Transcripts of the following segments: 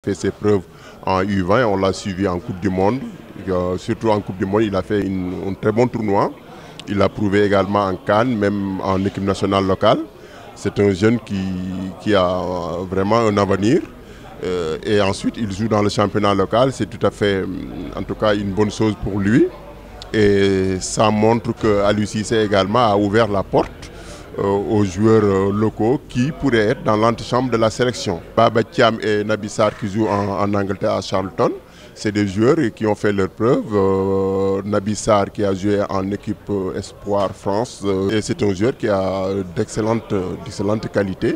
Fait ses preuves en U20, on l'a suivi en Coupe du Monde. Surtout en Coupe du Monde, il a fait un très bon tournoi. Il a prouvé également en Cannes, même en équipe nationale locale. C'est un jeune qui a vraiment un avenir. Et ensuite, il joue dans le championnat local. C'est tout à fait, en tout cas, une bonne chose pour lui. Et ça montre qu'Aliou Cissé également a ouvert la porte aux joueurs locaux qui pourraient être dans l'antichambre de la sélection. Baba Thiam et Naby Sarr qui jouent en Angleterre à Charlton, c'est des joueurs qui ont fait leurs preuves. Naby Sarr qui a joué en équipe Espoir France, et c'est un joueur qui a d'excellentes qualités,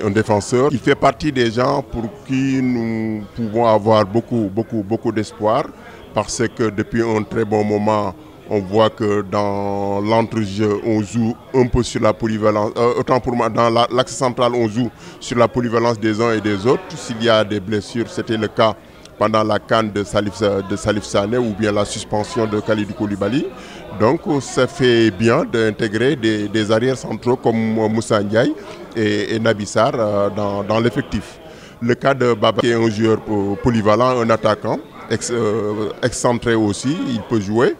un défenseur. Il fait partie des gens pour qui nous pouvons avoir beaucoup d'espoir, parce que depuis un très bon moment, on voit que dans l'entrejeu, on joue un peu sur la polyvalence. Autant pour moi, dans l'axe central, on joue sur la polyvalence des uns et des autres. S'il y a des blessures, c'était le cas pendant la CAN de Salif Sané ou bien la suspension de Kalidou Koulibaly. Donc, ça fait bien d'intégrer des arrières centraux comme Moussa Ndiaye et Naby Sarr dans l'effectif. Le cas de Baba, qui est un joueur polyvalent, un attaquant, excentré aussi, il peut jouer.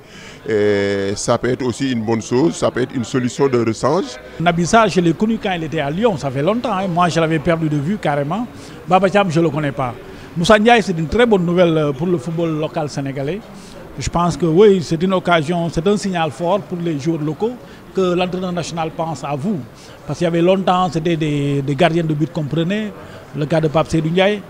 Et ça peut être aussi une bonne chose, ça peut être une solution de rechange. Naby Sarr, je l'ai connu quand il était à Lyon, ça fait longtemps. Hein. Moi, je l'avais perdu de vue carrément. Baba Thiam, je ne le connais pas. Moussa Ndiaye, c'est une très bonne nouvelle pour le football local sénégalais. Je pense que oui, c'est une occasion, c'est un signal fort pour les joueurs locaux que l'entraîneur national pense à vous. Parce qu'il y avait longtemps, c'était des gardiens de but qu'on prenait, le cas de Pape Seydou Ndiaye.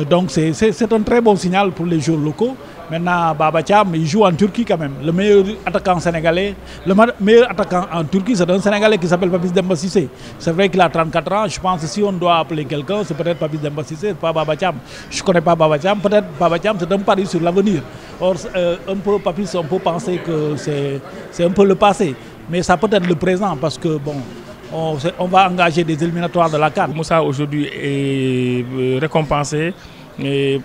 Donc c'est un très bon signal pour les joueurs locaux. Maintenant, Baba Thiam, il joue en Turquie quand même. Le meilleur attaquant sénégalais, le meilleur attaquant en Turquie, c'est un Sénégalais qui s'appelle Papis Demba Cissé. C'est vrai qu'il a 34 ans. Je pense que si on doit appeler quelqu'un, c'est peut-être Papis Demba Cissé, pas Baba Thiam. Je ne connais pas Baba Thiam. Peut-être Baba Thiam, c'est un pari sur l'avenir. Or, un peu Papis, on peut penser que c'est un peu le passé. Mais ça peut être le présent parce que, bon, on va engager des éliminatoires de la CAN. Moussa aujourd'hui est récompensé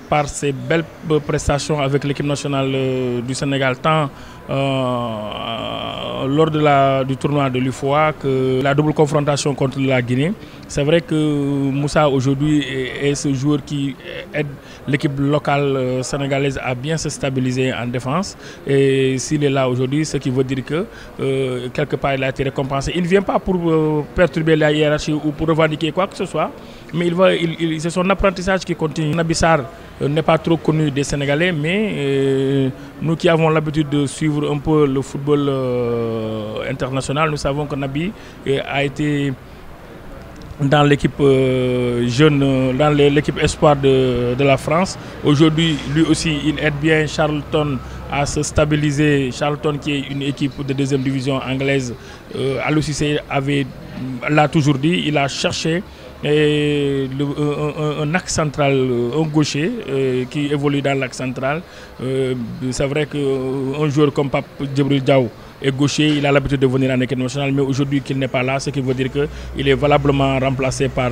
par ses belles prestations avec l'équipe nationale du Sénégal, tant lors du tournoi de l'UFOA que la double confrontation contre la Guinée. C'est vrai que Moussa aujourd'hui est ce joueur qui aide l'équipe locale sénégalaise à bien se stabiliser en défense. Et s'il est là aujourd'hui, ce qui veut dire que quelque part il a été récompensé. Il ne vient pas pour perturber la hiérarchie ou pour revendiquer quoi que ce soit, mais c'est son apprentissage qui continue. Naby Sarr n'est pas trop connu des Sénégalais, mais nous qui avons l'habitude de suivre un peu le football international, nous savons que Naby a été dans l'équipe jeune, dans l'équipe espoir de la France. Aujourd'hui, lui aussi, il aide bien Charlton à se stabiliser. Charlton, qui est une équipe de deuxième division anglaise, Aliou Cissé l'a toujours dit, il a cherché un axe central, un gaucher qui évolue dans l'axe central. C'est vrai qu'un joueur comme Pape Djibril Diaw est gaucher, il a l'habitude de venir en équipe nationale, mais aujourd'hui qu'il n'est pas là, ce qui veut dire qu'il est valablement remplacé par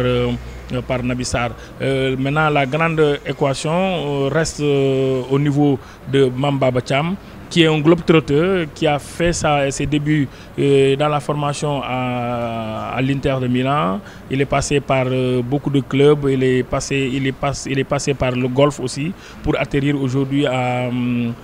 Naby Sarr. Maintenant, la grande équation reste au niveau de Baba Thiam, qui est un globe-trotteur, qui a fait ses débuts dans la formation à l'Inter de Milan. Il est passé par beaucoup de clubs, il est passé par le golf aussi, pour atterrir aujourd'hui en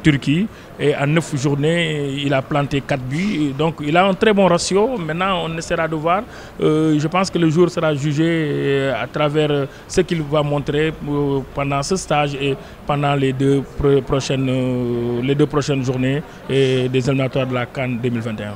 Turquie. Et en 9 journées, il a planté 4 buts. Donc il a un très bon ratio. Maintenant, on essaiera de voir. Je pense que le jour sera jugé à travers ce qu'il va montrer pendant ce stage et pendant les deux prochaines journées des éliminatoires de la CAN 2021.